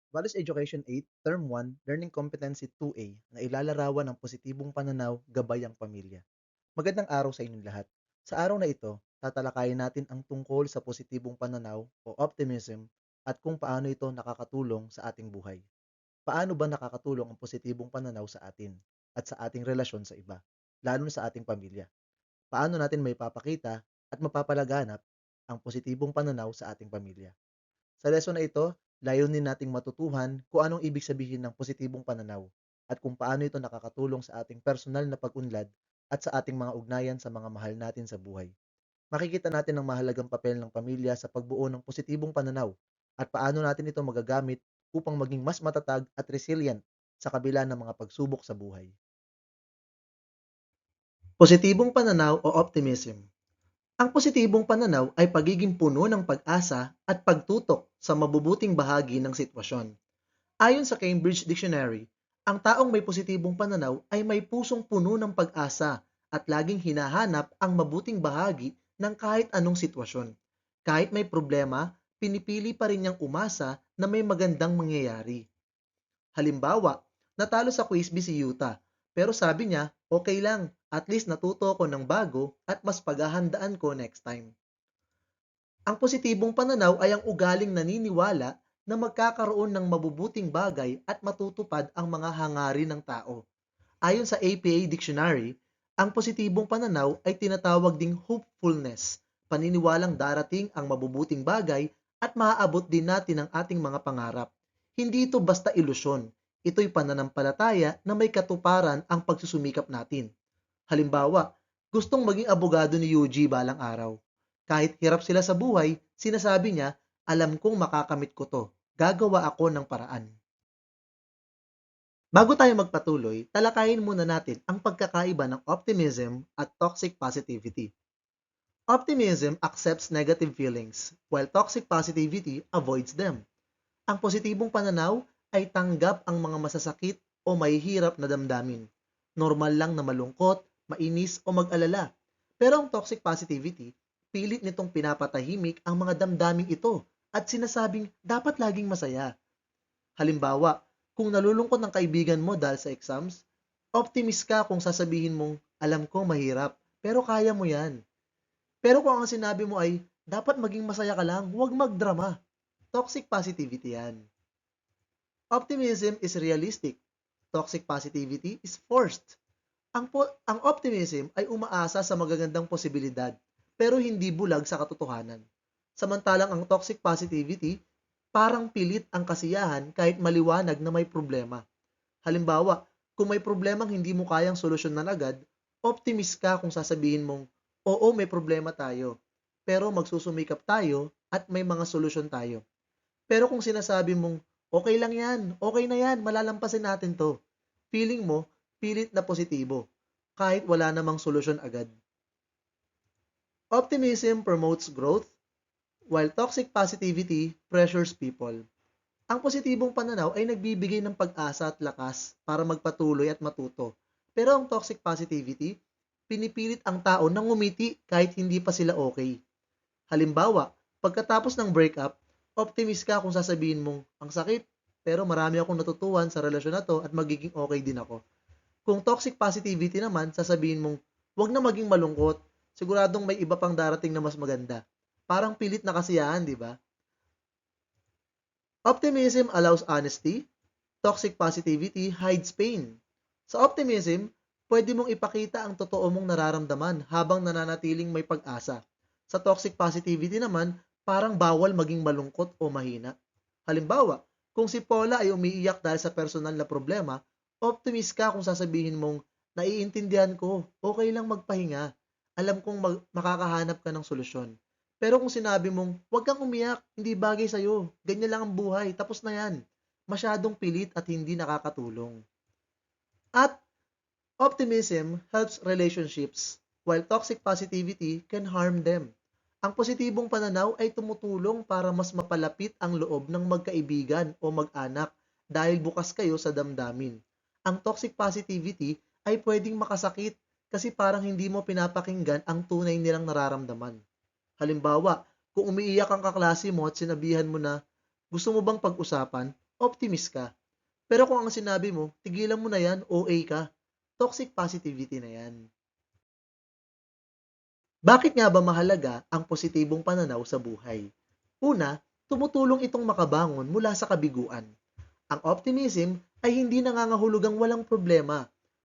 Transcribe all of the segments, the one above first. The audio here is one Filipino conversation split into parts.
Values Education 8, Term 1, Learning Competency 2A na ilalarawan ng positibong pananaw gabay ang pamilya. Magandang araw sa inyong lahat. Sa araw na ito, tatalakayin natin ang tungkol sa positibong pananaw o optimism at kung paano ito nakakatulong sa ating buhay. Paano ba nakakatulong ang positibong pananaw sa atin at sa ating relasyon sa iba, lalo na sa ating pamilya? Paano natin may papakita at mapapalaganap ang positibong pananaw sa ating pamilya? Sa lesson na ito, layunin nating matutuhan kung anong ibig sabihin ng positibong pananaw at kung paano ito nakakatulong sa ating personal na pag-unlad at sa ating mga ugnayan sa mga mahal natin sa buhay. Makikita natin ang mahalagang papel ng pamilya sa pagbuo ng positibong pananaw at paano natin ito magagamit upang maging mas matatag at resilient sa kabila ng mga pagsubok sa buhay. Positibong pananaw o optimism. Ang positibong pananaw ay pagiging puno ng pag-asa at pagtutok sa mabubuting bahagi ng sitwasyon. Ayon sa Cambridge Dictionary, ang taong may positibong pananaw ay may pusong puno ng pag-asa at laging hinahanap ang mabuting bahagi ng kahit anong sitwasyon. Kahit may problema, pinipili pa rin niyang umasa na may magandang mangyayari. Halimbawa, natalo sa quiz bee si Yuta, pero sabi niya, okay lang, at least natuto ako ng bago at mas paghahandaan ko next time. Ang positibong pananaw ay ang ugaling naniniwala na magkakaroon ng mabubuting bagay at matutupad ang mga hangarin ng tao. Ayon sa APA Dictionary, ang positibong pananaw ay tinatawag ding hopefulness, paniniwalang darating ang mabubuting bagay at maaabot din natin ang ating mga pangarap. Hindi ito basta ilusyon, ito'y pananampalataya na may katuparan ang pagsusumikap natin. Halimbawa, gustong maging abogado ni Yuji balang araw. Kahit hirap sila sa buhay, sinasabi niya, alam kong makakamit ko to. Gagawa ako ng paraan. Bago tayo magpatuloy, talakayin muna natin ang pagkakaiba ng optimism at toxic positivity. Optimism accepts negative feelings, while toxic positivity avoids them. Ang positibong pananaw ay tanggap ang mga masasakit o mahihirap na damdamin. Normal lang na malungkot, mainis o mag-alala. Pero ang toxic positivity, pilit nitong pinapatahimik ang mga damdaming ito at sinasabing dapat laging masaya. Halimbawa, kung nalulungkot ang kaibigan mo dahil sa exams, optimist ka kung sasabihin mong, alam ko mahirap, pero kaya mo yan. Pero kung ang sinabi mo ay, dapat maging masaya ka lang, huwag magdrama. Toxic positivity yan. Optimism is realistic. Toxic positivity is forced. Ang optimism ay umaasa sa magagandang posibilidad, pero hindi bulag sa katotohanan. Samantalang ang toxic positivity, parang pilit ang kasiyahan kahit maliwanag na may problema. Halimbawa, kung may problemang hindi mo kayang solusyonan agad, optimist ka kung sasabihin mong, oo, may problema tayo, pero magsusumikap tayo at may mga solusyon tayo. Pero kung sinasabi mong, okay lang yan, okay na yan, malalampasin natin to. Feeling mo, pilit na positibo, kahit wala namang solusyon agad. Optimism promotes growth, while toxic positivity pressures people. Ang positibong pananaw ay nagbibigay ng pag-asa at lakas para magpatuloy at matuto. Pero ang toxic positivity, pinipilit ang tao na ngumiti kahit hindi pa sila okay. Halimbawa, pagkatapos ng breakup, optimist ka kung sasabihin mong, ang sakit, pero marami akong natutuhan sa relasyon na to at magiging okay din ako. Kung toxic positivity naman, sasabihin mong, huwag na maging malungkot, siguradong may iba pang darating na mas maganda. Parang pilit na kasiyahan, di ba? Optimism allows honesty, toxic positivity hides pain. Sa optimism, pwede mong ipakita ang totoo mong nararamdaman habang nananatiling may pag-asa. Sa toxic positivity naman, parang bawal maging malungkot o mahina. Halimbawa, kung si Paula ay umiiyak dahil sa personal na problema, optimist ka kung sasabihin mong, naiintindihan ko, okay lang magpahinga. Alam kong makakahanap ka ng solusyon. Pero kung sinabi mong, huwag kang umiyak, hindi bagay sa'yo, ganyan lang ang buhay, tapos na yan. Masyadong pilit at hindi nakakatulong. At optimism helps relationships, while toxic positivity can harm them. Ang positibong pananaw ay tumutulong para mas mapalapit ang loob ng magkaibigan o mag-anak dahil bukas kayo sa damdamin. Ang toxic positivity ay pwedeng makasakit kasi parang hindi mo pinapakinggan ang tunay nilang nararamdaman. Halimbawa, kung umiiyak ang kaklase mo at sinabihan mo na, gusto mo bang pag-usapan? optimist ka. Pero kung ang sinabi mo, tigilan mo na yan, OA ka, toxic positivity na yan. Bakit nga ba mahalaga ang positibong pananaw sa buhay? Una, tumutulong itong makabangon mula sa kabiguan. Ang optimism ay hindi nangangahulugang walang problema,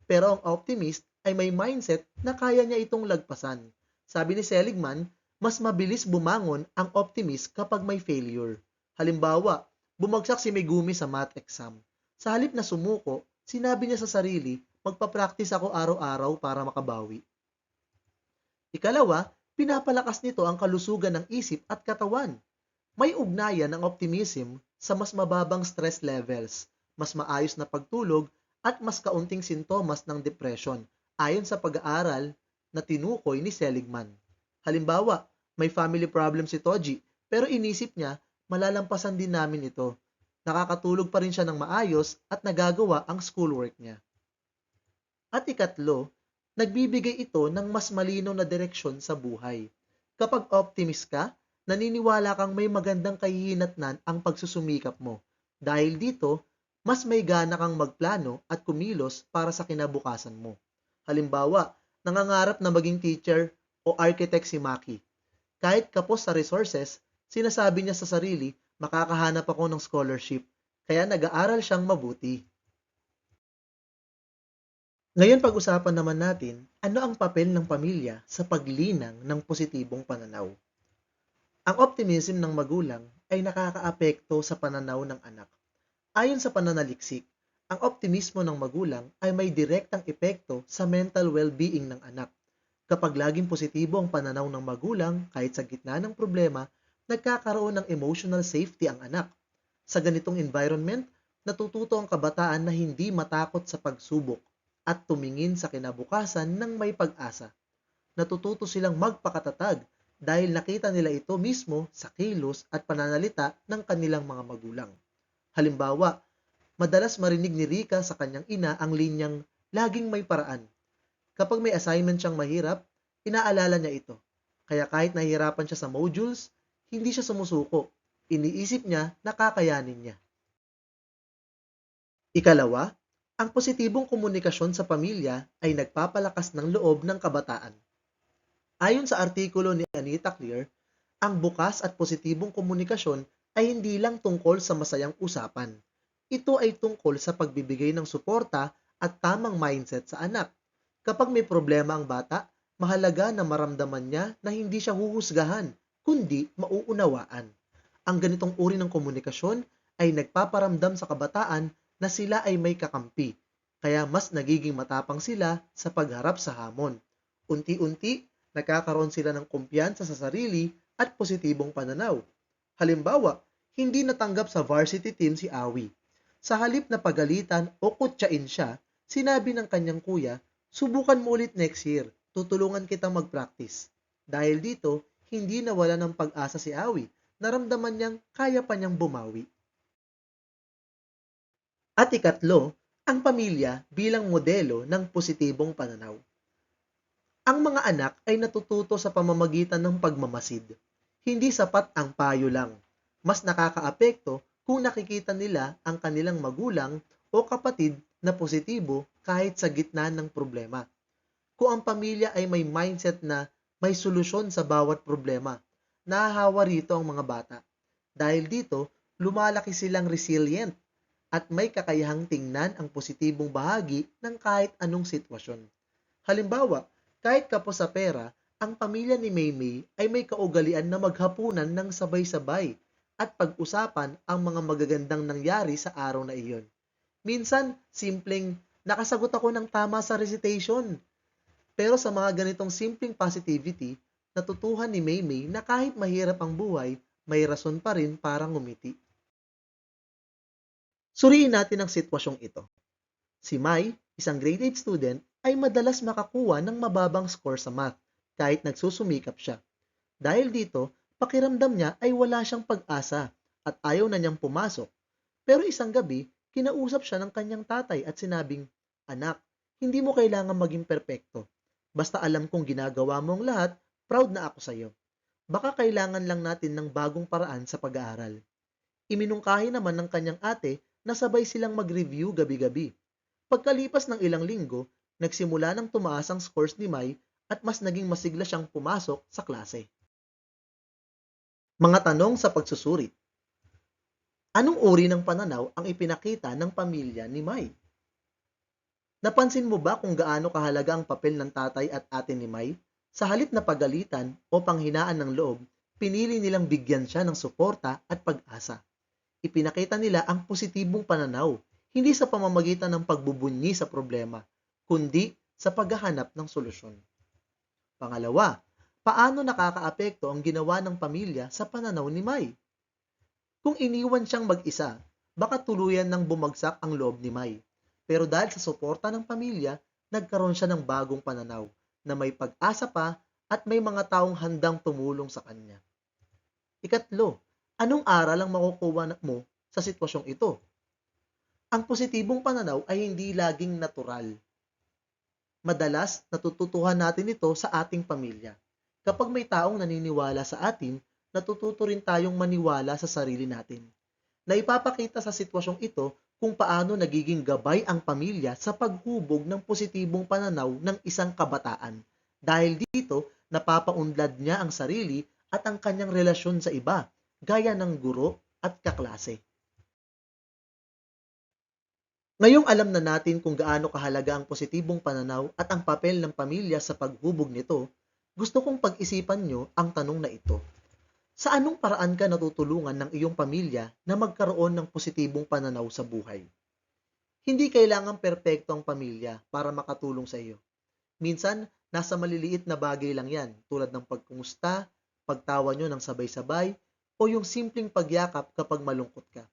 pero ang optimist ay may mindset na kaya niya itong lagpasan. Sabi ni Seligman, mas mabilis bumangon ang optimist kapag may failure. Halimbawa, bumagsak si Megumi sa math exam. Sa halip na sumuko, sinabi niya sa sarili, magpa-practice ako araw-araw para makabawi. Ikalawa, pinapalakas nito ang kalusugan ng isip at katawan. May ugnayan ang optimism sa mas mababang stress levels, mas maayos na pagtulog, at mas kaunting sintomas ng depression, ayon sa pag-aaral na tinukoy ni Seligman. Halimbawa, may family problem si Toji, pero inisip niya, malalampasan din namin ito. Nakakatulog pa rin siya ng maayos at nagagawa ang schoolwork niya. At ikatlo, nagbibigay ito ng mas malinaw na direksyon sa buhay. Kapag optimist ka, naniniwala kang may magandang kahihinatnan ang pagsusumikap mo. Dahil dito, mas may gana kang magplano at kumilos para sa kinabukasan mo. Halimbawa, nangangarap na maging teacher o architect si Maki. Kahit kapos sa resources, sinasabi niya sa sarili, makakahanap ako ng scholarship, kaya nag-aaral siyang mabuti. Ngayon pag-usapan naman natin, ano ang papel ng pamilya sa paglinang ng positibong pananaw. Ang optimism ng magulang ay nakakaapekto sa pananaw ng anak. Ayon sa pananaliksik, ang optimismo ng magulang ay may direktang epekto sa mental well-being ng anak. Kapag laging positibo ang pananaw ng magulang kahit sa gitna ng problema, nagkakaroon ng emotional safety ang anak. Sa ganitong environment, natututo ang kabataan na hindi matakot sa pagsubok at tumingin sa kinabukasan ng may pag-asa. Natututo silang magpakatatag dahil nakita nila ito mismo sa kilos at pananalita ng kanilang mga magulang. Halimbawa, madalas marinig ni Rika sa kanyang ina ang linyang laging may paraan. Kapag may assignment siyang mahirap, inaalala niya ito. Kaya kahit nahihirapan siya sa modules, hindi siya sumusuko. Iniisip niya na kakayanin niya. Ikalawa, ang positibong komunikasyon sa pamilya ay nagpapalakas ng loob ng kabataan. Ayon sa artikulo ni Anita Clear, ang bukas at positibong komunikasyon ay hindi lang tungkol sa masayang usapan. Ito ay tungkol sa pagbibigay ng suporta at tamang mindset sa anak. Kapag may problema ang bata, mahalaga na maramdaman niya na hindi siya huhusgahan, kundi mauunawaan. Ang ganitong uri ng komunikasyon ay nagpaparamdam sa kabataan na sila ay may kakampi, kaya mas nagiging matapang sila sa pagharap sa hamon. Unti-unti, nagkakaroon sila ng kumpiyansa sa sarili at positibong pananaw. Halimbawa, hindi natanggap sa varsity team si Awi. Sa halip na pagalitan o kutsain siya, sinabi ng kanyang kuya, subukan mo ulit next year, tutulungan kitang mag-practice. Dahil dito, hindi nawala ng pag-asa si Awi, naramdaman niyang kaya pa niyang bumawi. At ikatlo, ang pamilya bilang modelo ng positibong pananaw. Ang mga anak ay natututo sa pamamagitan ng pagmamasid. Hindi sapat ang payo lang. Mas nakakaapekto kung nakikita nila ang kanilang magulang o kapatid na positibo kahit sa gitna ng problema. Kung ang pamilya ay may mindset na may solusyon sa bawat problema, nahahawa rito ang mga bata. Dahil dito, lumalaki silang resilient at may kakayahang tingnan ang positibong bahagi ng kahit anong sitwasyon. Halimbawa, kahit kapos sa pera, ang pamilya ni Maymay ay may kaugalian na maghapunan ng sabay-sabay at pag-usapan ang mga magagandang nangyari sa araw na iyon. Minsan, simpleng, nakasagot ako ng tama sa recitation. Pero sa mga ganitong simpleng positivity, natutuhan ni Maymay na kahit mahirap ang buhay, may rason pa rin para ngumiti. Suriin natin ang sitwasyong ito. Si Mai, isang grade 8 student, ay madalas makakuha ng mababang score sa math kahit nagsusumikap siya. Dahil dito, pakiramdam niya ay wala siyang pag-asa at ayaw na niyang pumasok. Pero isang gabi, kinausap siya ng kanyang tatay at sinabing, "Anak, hindi mo kailangan maging perpekto. Basta alam kong ginagawa mo ang lahat, proud na ako sa iyo. Baka kailangan lang natin ng bagong paraan sa pag-aaral." Iminungkahi naman ng kanyang ate na sabay silang mag-review gabi-gabi. Pagkalipas ng ilang linggo, nagsimula ng tumaas ang scores ni Mai at mas naging masigla siyang pumasok sa klase. Mga tanong sa pagsusuri. Anong uri ng pananaw ang ipinakita ng pamilya ni Mai? Napansin mo ba kung gaano kahalaga ang papel ng tatay at ate ni Mai? Sa halip na pagalitan o panghinaan ng loob, pinili nilang bigyan siya ng suporta at pag-asa. Ipinakita nila ang positibong pananaw, hindi sa pamamagitan ng pagbubunyi sa problema, kundi sa paghahanap ng solusyon. Pangalawa, paano nakakaapekto ang ginawa ng pamilya sa pananaw ni Mai? Kung iniwan siyang mag-isa, baka tuluyan ng bumagsak ang loob ni Mai. Pero dahil sa suporta ng pamilya, nagkaroon siya ng bagong pananaw na may pag-asa pa at may mga taong handang tumulong sa kanya. Ikatlo, anong aral ang makukuha mo sa sitwasyong ito? Ang positibong pananaw ay hindi laging natural. Madalas, natututuhan natin ito sa ating pamilya. Kapag may taong naniniwala sa atin, natututo rin tayong maniwala sa sarili natin. Naipapakita sa sitwasyong ito kung paano nagiging gabay ang pamilya sa paghubog ng positibong pananaw ng isang kabataan. Dahil dito, napapaunlad niya ang sarili at ang kanyang relasyon sa iba, gaya ng guro at kaklase. Ngayong alam na natin kung gaano kahalaga ang positibong pananaw at ang papel ng pamilya sa paghubog nito, gusto kong pag-isipan nyo ang tanong na ito. Sa anong paraan ka natutulungan ng iyong pamilya na magkaroon ng positibong pananaw sa buhay? Hindi kailangang perpekto ang pamilya para makatulong sa iyo. Minsan, nasa maliliit na bagay lang yan, tulad ng pagkumusta, pagtawa nyo ng sabay-sabay, o yung simpleng pagyakap kapag malungkot ka.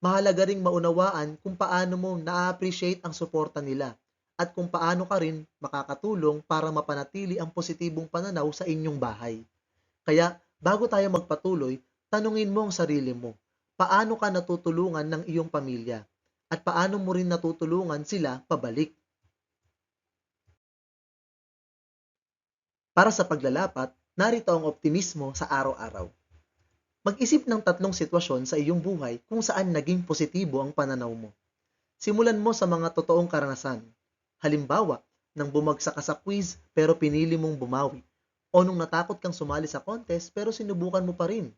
Mahalaga ring maunawaan kung paano mo na-appreciate ang suporta nila at kung paano ka rin makakatulong para mapanatili ang positibong pananaw sa inyong bahay. Kaya, bago tayo magpatuloy, tanungin mo ang sarili mo, paano ka natutulungan ng iyong pamilya at paano mo rin natutulungan sila pabalik. Para sa paglalapat, narito ang optimismo sa araw-araw. Mag-isip ng tatlong sitwasyon sa iyong buhay kung saan naging positibo ang pananaw mo. Simulan mo sa mga totoong karanasan. Halimbawa, nang bumagsak ka sa quiz pero pinili mong bumawi. O nung natakot kang sumali sa contest pero sinubukan mo pa rin.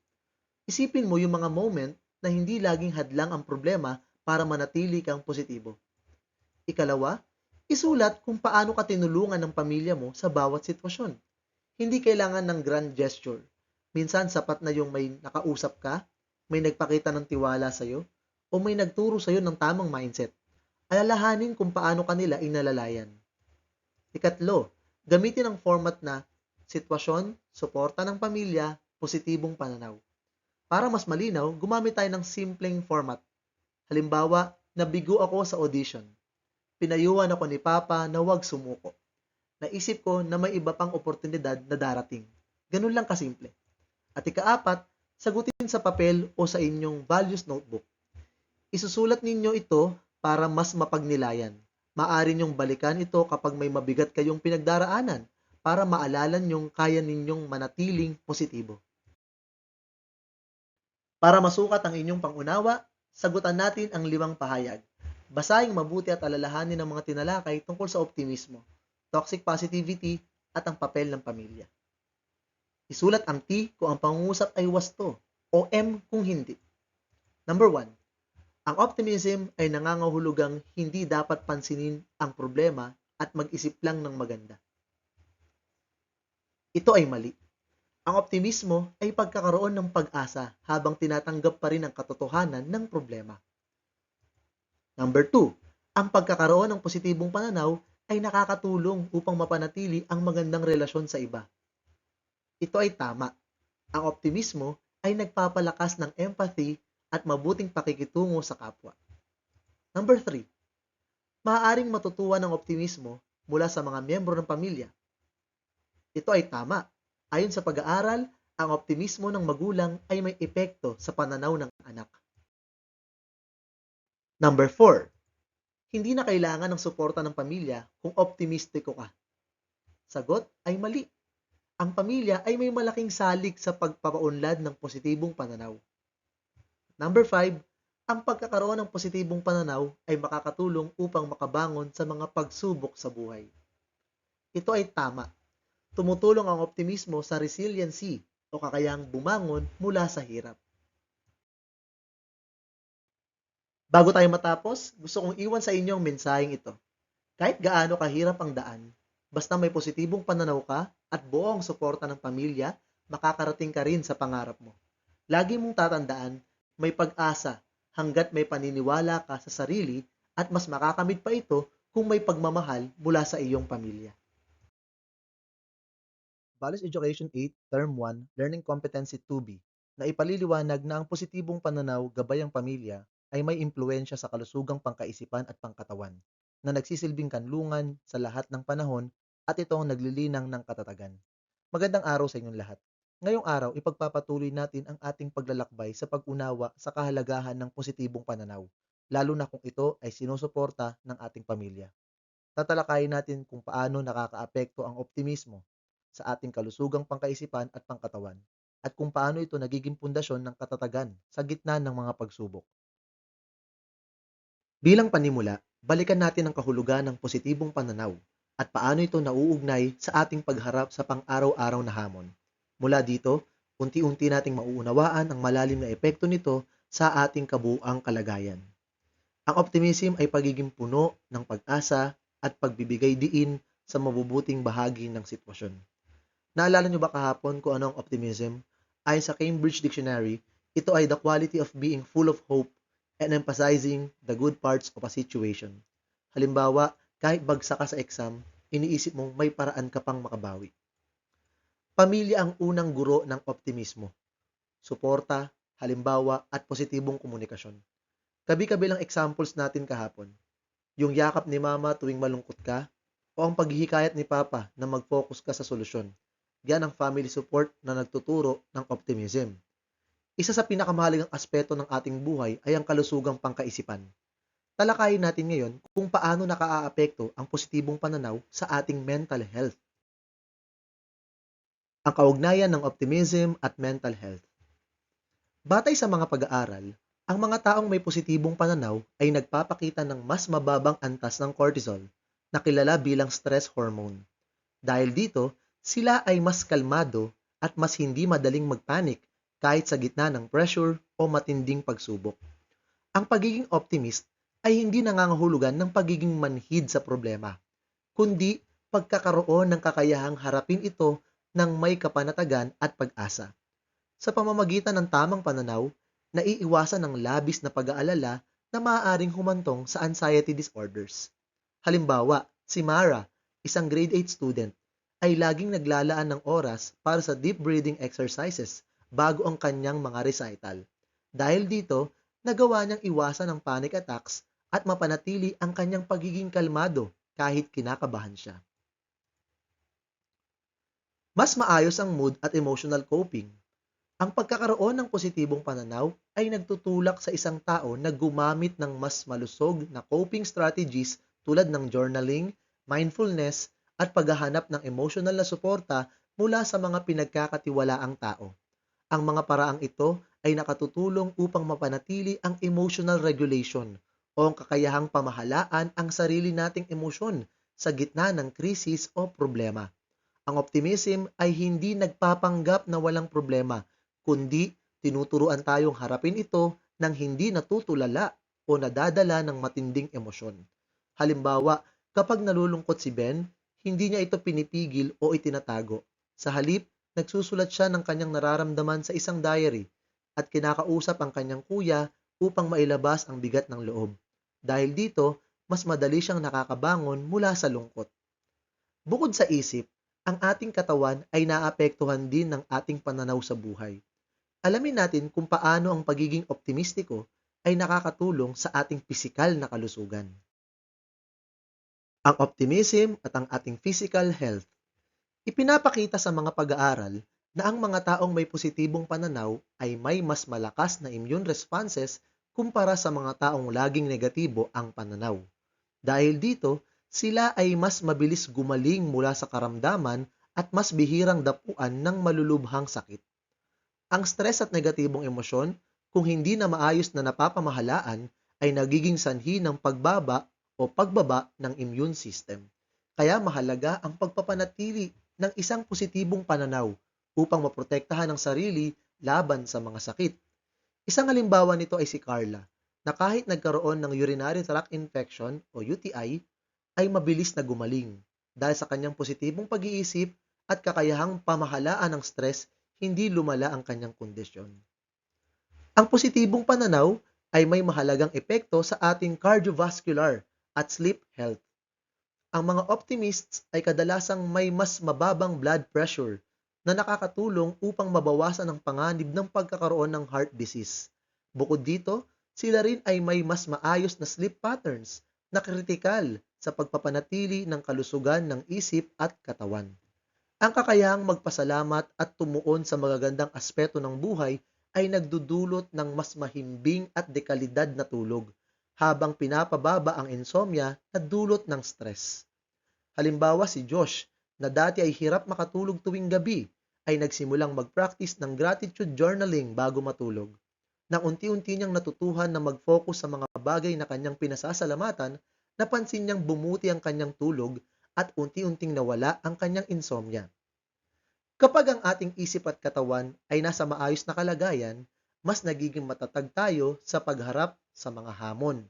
Isipin mo yung mga moment na hindi laging hadlang ang problema para manatili kang positibo. Ikalawa, isulat kung paano ka tinulungan ng pamilya mo sa bawat sitwasyon. Hindi kailangan ng grand gesture. Minsan sapat na yung may nakausap ka, may nagpakita ng tiwala sa'yo, o may nagturo sa'yo ng tamang mindset. Alalahanin kung paano kanila inalalayan. Ikatlo, gamitin ang format na sitwasyon, suporta ng pamilya, positibong pananaw. Para mas malinaw, gumamit tayo ng simpleng format. Halimbawa, nabigo ako sa audition. Pinayuhan ako ni Papa na huwag sumuko. Naisip ko na may iba pang oportunidad na darating. Ganun lang kasimple. At ikaapat, sagutin sa papel o sa inyong values notebook. Isusulat ninyo ito para mas mapagnilayan. Maaari niyong balikan ito kapag may mabigat kayong pinagdaraanan para maalala niyong kaya ninyong manatiling positibo. Para masukat ang inyong pangunawa, sagutan natin ang 5 pahayag. Basahin mabuti at alalahanin ang mga tinalakay tungkol sa optimismo, toxic positivity, at ang papel ng pamilya. Isulat ang T kung ang pangungusap ay wasto o M kung hindi. Number 1. Ang optimism ay nangangahulugang hindi dapat pansinin ang problema at mag-isip lang ng maganda. Ito ay mali. Ang optimismo ay pagkakaroon ng pag-asa habang tinatanggap pa rin ang katotohanan ng problema. Number 2. Ang pagkakaroon ng positibong pananaw ay nakakatulong upang mapanatili ang magandang relasyon sa iba. Ito ay tama. Ang optimismo ay nagpapalakas ng empathy at mabuting pakikitungo sa kapwa. Number 3. Maaaring matutuwa ng optimismo mula sa mga miyembro ng pamilya. Ito ay tama. Ayon sa pag-aaral, ang optimismo ng magulang ay may epekto sa pananaw ng anak. Number 4. Hindi na kailangan ng suporta ng pamilya kung optimistiko ka. Sagot ay mali. Ang pamilya ay may malaking salik sa pagpapaunlad ng positibong pananaw. Number 5, ang pagkakaroon ng positibong pananaw ay makakatulong upang makabangon sa mga pagsubok sa buhay. Ito ay tama. Tumutulong ang optimismo sa resiliency o kakayahang bumangon mula sa hirap. Bago tayo matapos, gusto kong iwan sa inyo ang mensaheng ito. Kahit gaano kahirap ang daan, basta may positibong pananaw ka at buo ang suporta ng pamilya, makakarating ka rin sa pangarap mo. Lagi mong tatandaan, may pag-asa hanggat may paniniwala ka sa sarili at mas makakamit pa ito kung may pagmamahal mula sa iyong pamilya. Values Education 8, Term 1, Learning Competency 2B, na ipaliliwanag na ang positibong pananaw gabay ang pamilya ay may impluensya sa kalusugang pangkaisipan at pangkatawan na nagsisilbing kanlungan sa lahat ng panahon at ito ang naglilinang ng katatagan. Magandang araw sa inyong lahat. Ngayong araw, ipagpapatuloy natin ang ating paglalakbay sa pag-unawa sa kahalagahan ng positibong pananaw, lalo na kung ito ay sinusuporta ng ating pamilya. Tatalakayin natin kung paano nakakaapekto ang optimismo sa ating kalusugang pangkaisipan at pangkatawan, at kung paano ito nagiging pundasyon ng katatagan sa gitna ng mga pagsubok. Bilang panimula, balikan natin ang kahulugan ng positibong pananaw at paano ito nauugnay sa ating pagharap sa pang-araw-araw na hamon. Mula dito, unti-unti nating mauunawaan ang malalim na epekto nito sa ating kabuuang kalagayan. Ang optimism ay pagiging puno ng pag-asa at pagbibigay diin sa mabubuting bahagi ng sitwasyon. Naalala niyo ba kahapon kung ano ang optimism? Ayon sa Cambridge Dictionary, ito ay the quality of being full of hope and emphasizing the good parts of a situation. Halimbawa, kahit bagsak ka sa exam, iniisip mong may paraan ka pang makabawi. Pamilya ang unang guro ng optimismo. Suporta, halimbawa, at positibong komunikasyon. Kabi-kabilang examples natin kahapon. Yung yakap ni mama tuwing malungkot ka, o ang paghihikayat ni papa na mag-focus ka sa solusyon. Yan ang family support na nagtuturo ng optimism. Isa sa pinakamahalagang aspeto ng ating buhay ay ang kalusugang pangkaisipan. Talakayin natin ngayon kung paano nakaaapekto ang positibong pananaw sa ating mental health. Ang kaugnayan ng optimism at mental health. Batay sa mga pag-aaral, ang mga taong may positibong pananaw ay nagpapakita ng mas mababang antas ng cortisol, na kilala bilang stress hormone. Dahil dito, sila ay mas kalmado at mas hindi madaling magpanik kahit sa gitna ng pressure o matinding pagsubok. Ang pagiging optimist ay hindi nangangahulugan ng pagiging manhid sa problema, kundi pagkakaroon ng kakayahang harapin ito ng may kapanatagan at pag-asa. Sa pamamagitan ng tamang pananaw, naiiwasan ang labis na pag-aalala na maaaring humantong sa anxiety disorders. Halimbawa, si Mara, isang grade 8 student, ay laging naglalaan ng oras para sa deep breathing exercises bago ang kanyang mga recital. Dahil dito, nagawa niyang iwasan ang panic attacks at mapanatili ang kanyang pagiging kalmado kahit kinakabahan siya. Mas maayos ang mood at emotional coping. Ang pagkakaroon ng positibong pananaw ay nagtutulak sa isang tao na gumamit ng mas malusog na coping strategies tulad ng journaling, mindfulness, at paghahanap ng emotional na suporta mula sa mga pinagkakatiwalaang tao. Ang mga paraang ito ay nakatutulong upang mapanatili ang emotional regulation o ang kakayahang pamahalaan ang sarili nating emosyon sa gitna ng krisis o problema. Ang optimism ay hindi nagpapanggap na walang problema, kundi tinuturuan tayong harapin ito nang hindi natutulala o nadadala ng matinding emosyon. Halimbawa, kapag nalulungkot si Ben, hindi niya ito pinipigil o itinatago. Sa halip, nagsusulat siya ng kanyang nararamdaman sa isang diary at kinakausap ang kanyang kuya upang mailabas ang bigat ng loob. Dahil dito, mas madali siyang nakakabangon mula sa lungkot. Bukod sa isip, ang ating katawan ay naapektuhan din ng ating pananaw sa buhay. Alamin natin kung paano ang pagiging optimistiko ay nakakatulong sa ating pisikal na kalusugan. Ang optimism at ang ating physical health. Ipinapakita sa mga pag-aaral na ang mga taong may positibong pananaw ay may mas malakas na immune responses kumpara sa mga taong laging negatibo ang pananaw. Dahil dito, sila ay mas mabilis gumaling mula sa karamdaman at mas bihirang dapuan ng malulubhang sakit. Ang stress at negatibong emosyon, kung hindi na maayos na napapamahalaan ay nagiging sanhi ng pagbaba o pagbaba ng immune system. Kaya mahalaga ang pagpapanatili ng isang positibong pananaw upang maprotektahan ang sarili laban sa mga sakit. Isang halimbawa nito ay si Carla, na kahit nagkaroon ng urinary tract infection o UTI, ay mabilis na gumaling dahil sa kanyang positibong pag-iisip at kakayahang pamahalaan ng stress, hindi lumala ang kanyang kondisyon. Ang positibong pananaw ay may mahalagang epekto sa ating cardiovascular at sleep health. Ang mga optimists ay kadalasang may mas mababang blood pressure na nakakatulong upang mabawasan ang panganib ng pagkakaroon ng heart disease. Bukod dito, sila rin ay may mas maayos na sleep patterns na kritikal sa pagpapanatili ng kalusugan ng isip at katawan. Ang kakayahang magpasalamat at tumuon sa magagandang aspeto ng buhay ay nagdudulot ng mas mahimbing at dekalidad na tulog, habang pinapababa ang insomnia na dulot ng stress. Halimbawa si Josh, na dati ay hirap makatulog tuwing gabi, ay nagsimulang mag-practice ng gratitude journaling bago matulog. Nang unti-unti niyang natutuhan na mag-focus sa mga bagay na kanyang pinasasalamatan, napansin niyang bumuti ang kanyang tulog at unti-unting nawala ang kanyang insomnia. Kapag ang ating isip at katawan ay nasa maayos na kalagayan, mas nagiging matatag tayo sa pagharap sa mga hamon.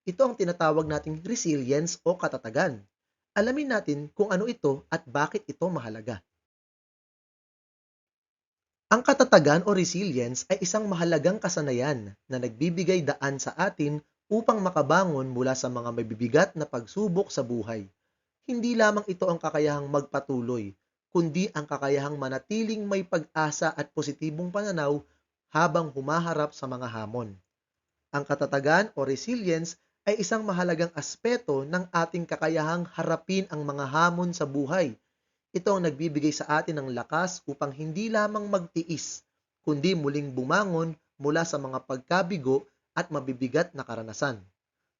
Ito ang tinatawag nating resilience o katatagan. Alamin natin kung ano ito at bakit ito mahalaga. Ang katatagan o resilience ay isang mahalagang kasanayan na nagbibigay daan sa atin upang makabangon mula sa mga mabibigat na pagsubok sa buhay. Hindi lamang ito ang kakayahang magpatuloy, kundi ang kakayahang manatiling may pag-asa at positibong pananaw habang humaharap sa mga hamon. Ang katatagan o resilience ay isang mahalagang aspeto ng ating kakayahang harapin ang mga hamon sa buhay. Ito ang nagbibigay sa atin ng lakas upang hindi lamang magtiis, kundi muling bumangon mula sa mga pagkabigo at mabibigat na karanasan.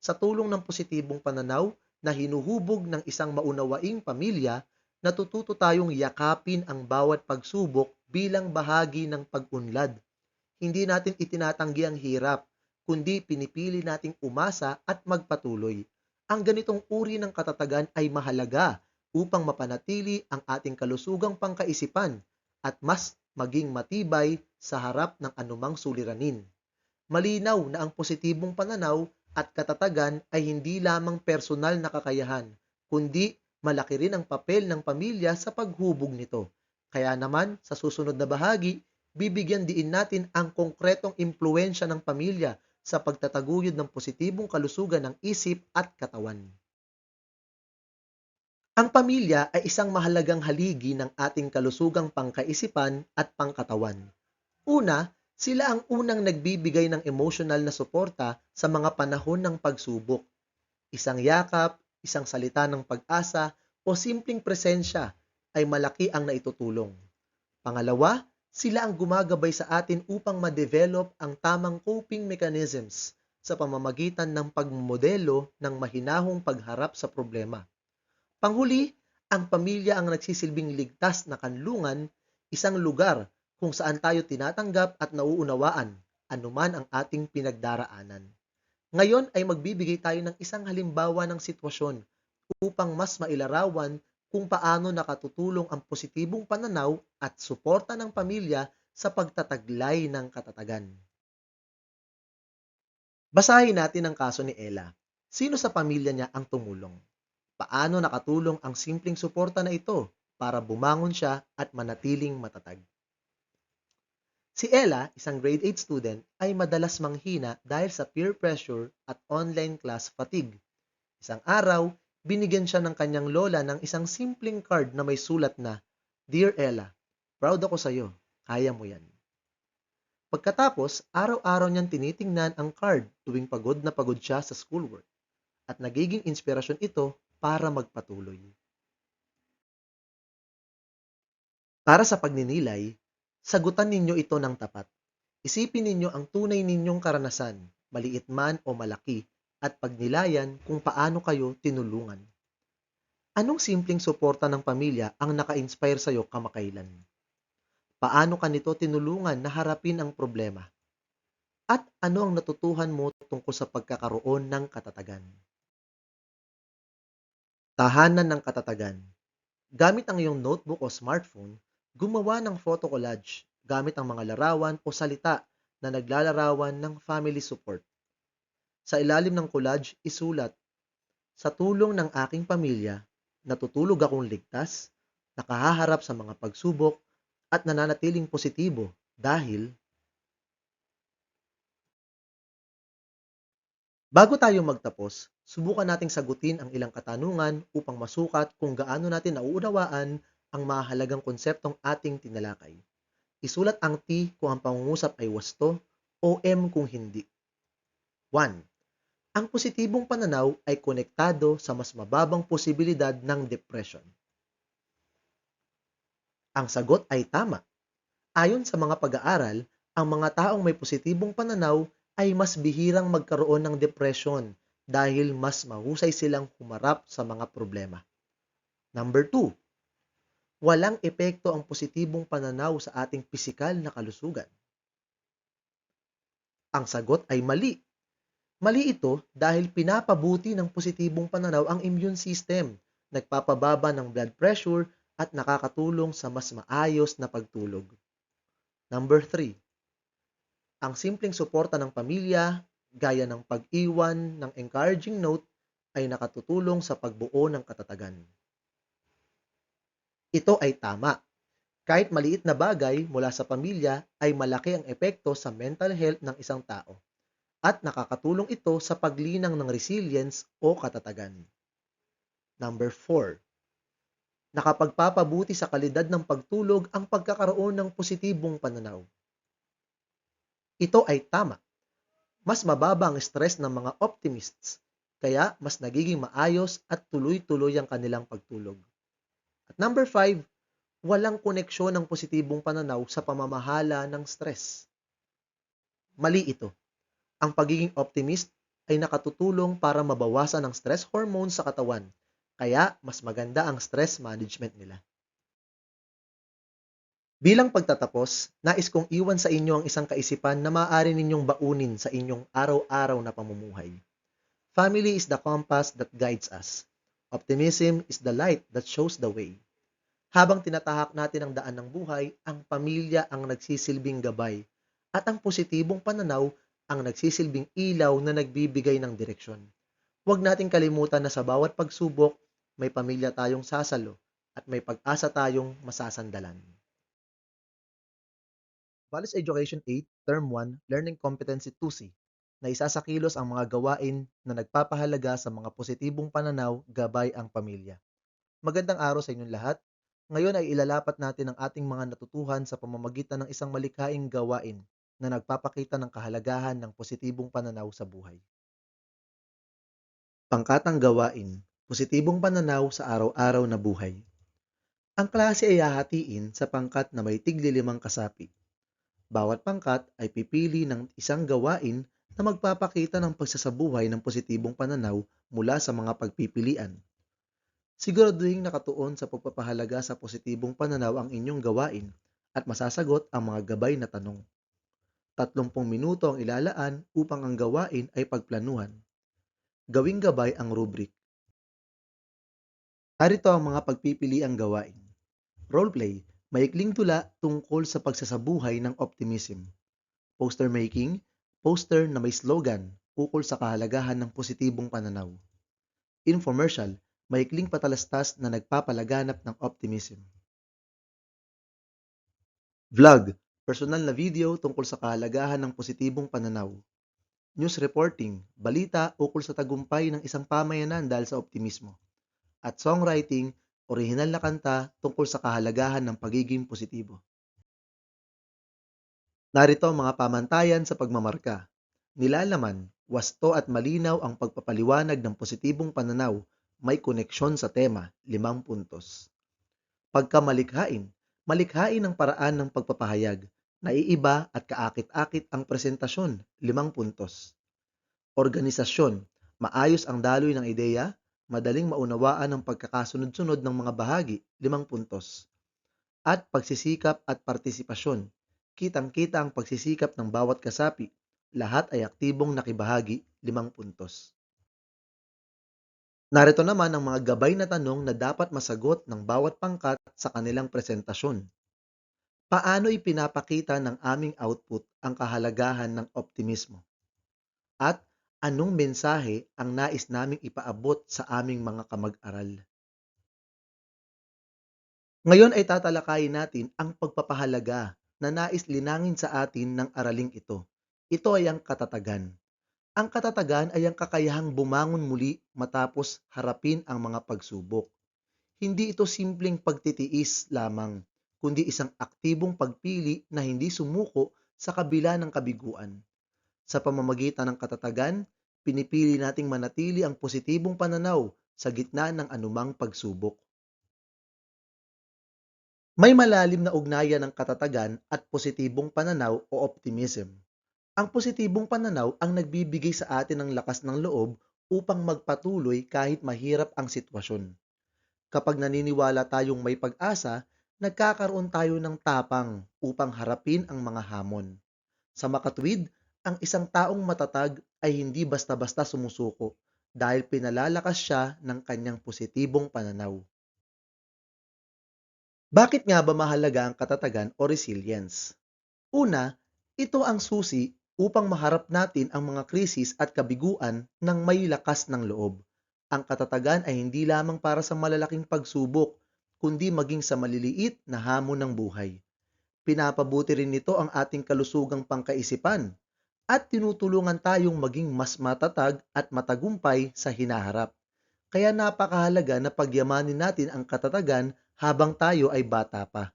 Sa tulong ng positibong pananaw na hinuhubog ng isang maunawaing pamilya, natututo tayong yakapin ang bawat pagsubok bilang bahagi ng pag-unlad. Hindi natin itinatanggi ang hirap, kundi pinipili nating umasa at magpatuloy. Ang ganitong uri ng katatagan ay mahalaga upang mapanatili ang ating kalusugang pangkaisipan at mas maging matibay sa harap ng anumang suliranin. Malinaw na ang positibong pananaw at katatagan ay hindi lamang personal na kakayahan, kundi malaki rin ang papel ng pamilya sa paghubog nito. Kaya naman, sa susunod na bahagi, bibigyan diin natin ang konkretong impluwensya ng pamilya sa pagtataguyod ng positibong kalusugan ng isip at katawan. Ang pamilya ay isang mahalagang haligi ng ating kalusugang pangkaisipan at pangkatawan. Una, sila ang unang nagbibigay ng emosyonal na suporta sa mga panahon ng pagsubok. Isang yakap, isang salita ng pag-asa o simpleng presensya ay malaki ang naitutulong. Pangalawa, sila ang gumagabay sa atin upang ma-develop ang tamang coping mechanisms sa pamamagitan ng pagmomodelo ng mahinahong pagharap sa problema. Panghuli, ang pamilya ang nagsisilbing ligtas na kanlungan, isang lugar kung saan tayo tinatanggap at nauunawaan anuman ang ating pinagdaraanan. Ngayon ay magbibigay tayo ng isang halimbawa ng sitwasyon upang mas mailarawan kung paano nakatutulong ang positibong pananaw at suporta ng pamilya sa pagtataglay ng katatagan. Basahin natin ang kaso ni Ella. Sino sa pamilya niya ang tumulong? Paano nakatulong ang simpleng suporta na ito para bumangon siya at manatiling matatag? Si Ella, isang grade 8 student, ay madalas manghina dahil sa peer pressure at online class fatigue. Isang araw, binigyan siya ng kanyang lola ng isang simpleng card na may sulat na, "Dear Ella, proud ako sa iyo. Kaya mo yan." Pagkatapos, araw-araw niyang tinitingnan ang card tuwing pagod na pagod siya sa schoolwork at nagiging inspirasyon ito para magpatuloy. Para sa pagninilay, sagutan ninyo ito ng tapat. Isipin ninyo ang tunay ninyong karanasan, maliit man o malaki, at pagnilayan kung paano kayo tinulungan. Anong simpleng suporta ng pamilya ang naka-inspire sa'yo kamakailan? Paano ka nito tinulungan na harapin ang problema? At ano ang natutuhan mo tungkol sa pagkakaroon ng katatagan? Tahanan ng katatagan. Gamit ang iyong notebook o smartphone, gumawa ng photo collage gamit ang mga larawan o salita na naglalarawan ng family support. Sa ilalim ng collage, isulat, sa tulong ng aking pamilya, natutulog akong ligtas, nakahaharap sa mga pagsubok, at nananatiling positibo dahil bago tayo magtapos, subukan nating sagutin ang ilang katanungan upang masukat kung gaano natin nauunawaan ang mahalagang konseptong ating tinalakay. Isulat ang T kung ang pangungusap ay wasto o M kung hindi. 1. Ang positibong pananaw ay konektado sa mas mababang posibilidad ng depression. Ang sagot ay tama. Ayon sa mga pag-aaral, ang mga taong may positibong pananaw ay mas bihirang magkaroon ng depression dahil mas mahusay silang humarap sa mga problema. Number 2. Walang epekto ang positibong pananaw sa ating pisikal na kalusugan. Ang sagot ay mali. Mali ito dahil pinapabuti ng positibong pananaw ang immune system, nagpapababa ng blood pressure at nakakatulong sa mas maayos na pagtulog. Number 3. Ang simpleng suporta ng pamilya, gaya ng pag-iwan ng encouraging note, ay nakatutulong sa pagbuo ng katatagan. Ito ay tama. Kahit maliit na bagay mula sa pamilya ay malaki ang epekto sa mental health ng isang tao at nakakatulong ito sa paglinang ng resilience o katatagan. Number 4. Nakapagpapabuti sa kalidad ng pagtulog ang pagkakaroon ng positibong pananaw. Ito ay tama. Mas mababa ang stress ng mga optimists, kaya mas nagiging maayos at tuloy-tuloy ang kanilang pagtulog. At number 5, walang koneksyon ng positibong pananaw sa pamamahala ng stress. Mali ito. Ang pagiging optimist ay nakatutulong para mabawasan ang stress hormones sa katawan, kaya mas maganda ang stress management nila. Bilang pagtatapos, nais kong iwan sa inyo ang isang kaisipan na maaari ninyong baunin sa inyong araw-araw na pamumuhay. Family is the compass that guides us. Optimism is the light that shows the way. Habang tinatahak natin ang daan ng buhay, ang pamilya ang nagsisilbing gabay at ang positibong pananaw ang nagsisilbing ilaw na nagbibigay ng direksyon. Huwag nating kalimutan na sa bawat pagsubok, may pamilya tayong sasalo at may pag-asa tayong masasandalan. Values Education 8, Term 1, Learning Competency 2C, na isasakilos ang mga gawain na nagpapahalaga sa mga positibong pananaw gabay ang pamilya. Magandang araw sa inyong lahat. Ngayon ay ilalapat natin ang ating mga natutuhan sa pamamagitan ng isang malikhaing gawain na nagpapakita ng kahalagahan ng positibong pananaw sa buhay. Pangkatang gawain, positibong pananaw sa araw-araw na buhay. Ang klase ay hahatiin sa pangkat na may tigli-5 kasapi. Bawat pangkat ay pipili ng isang gawain na magpapakita ng pagsasabuhay ng positibong pananaw mula sa mga pagpipilian. Siguraduhing nakatuon sa pagpapahalaga sa positibong pananaw ang inyong gawain at masasagot ang mga gabay na tanong. 30 minuto ang ilalaan upang ang gawain ay pagplanuhan. Gawing gabay ang rubric. Narito ang mga pagpipiliang gawain. Roleplay, maikling tula tungkol sa pagsasabuhay ng optimism. Poster making, poster na may slogan ukol sa kahalagahan ng positibong pananaw. Infomercial, maikling patalastas na nagpapalaganap ng optimism. Vlog, personal na video tungkol sa kahalagahan ng positibong pananaw. News reporting, balita ukol sa tagumpay ng isang pamayanan dahil sa optimismo. At songwriting, orihinal na kanta tungkol sa kahalagahan ng pagiging positibo. Narito ang mga pamantayan sa pagmamarka. Nilalaman, wasto at malinaw ang pagpapaliwanag ng positibong pananaw, may koneksyon sa tema, 5 puntos. Pagkamalikhain, malikhain ang paraan ng pagpapahayag, naiiba at kaakit-akit ang presentasyon, 5 puntos. Organisasyon, maayos ang daloy ng ideya, madaling maunawaan ang pagkakasunod-sunod ng mga bahagi, 5 puntos. At pagsisikap at partisipasyon, kitang-kita ang pagsisikap ng bawat kasapi, Lahat ay aktibong nakibahagi 5 puntos. Narito naman ang mga gabay na tanong na dapat masagot ng bawat pangkat sa kanilang presentasyon. Paano ipinapakita ng aming output ang kahalagahan ng optimismo? At anong mensahe ang nais naming ipaabot sa aming mga kamag-aral? Ngayon ay tatalakayin natin ang pagpapahalaga na nais linangin sa atin ng araling ito. Ito ay ang katatagan. Ang katatagan ay ang kakayahang bumangon muli matapos harapin ang mga pagsubok. Hindi ito simpleng pagtitiis lamang, kundi isang aktibong pagpili na hindi sumuko sa kabila ng kabiguan. Sa pamamagitan ng katatagan, pinipili nating manatili ang positibong pananaw sa gitna ng anumang pagsubok. May malalim na ugnayan ng katatagan at positibong pananaw o optimism. Ang positibong pananaw ang nagbibigay sa atin ng lakas ng loob upang magpatuloy kahit mahirap ang sitwasyon. Kapag naniniwala tayong may pag-asa, nagkakaroon tayo ng tapang upang harapin ang mga hamon. Sa makatuwid, ang isang taong matatag ay hindi basta-basta sumusuko dahil pinalalakas siya ng kanyang positibong pananaw. Bakit nga ba mahalaga ang katatagan o resilience? Una, ito ang susi upang maharap natin ang mga krisis at kabiguan ng may lakas ng loob. Ang katatagan ay hindi lamang para sa malalaking pagsubok, kundi maging sa maliliit na hamon ng buhay. Pinapabuti rin nito ang ating kalusugang pangkaisipan at tinutulungan tayong maging mas matatag at matagumpay sa hinaharap. Kaya napakahalaga na pagyamanin natin ang katatagan habang tayo ay bata pa.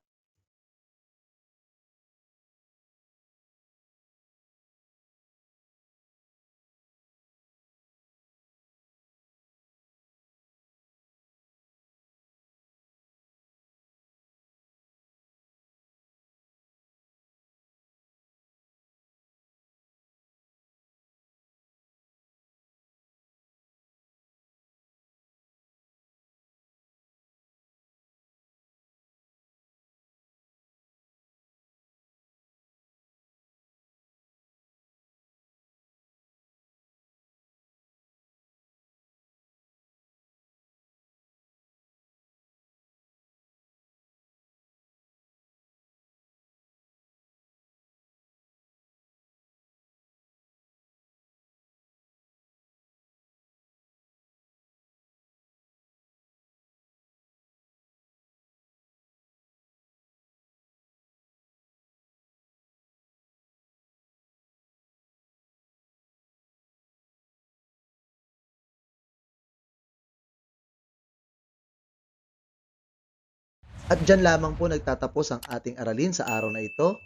At dyan lamang po nagtatapos ang ating aralin sa araw na ito.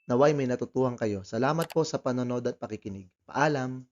Naway may natutuhan kayo. Salamat po sa panonood at pakikinig. Paalam!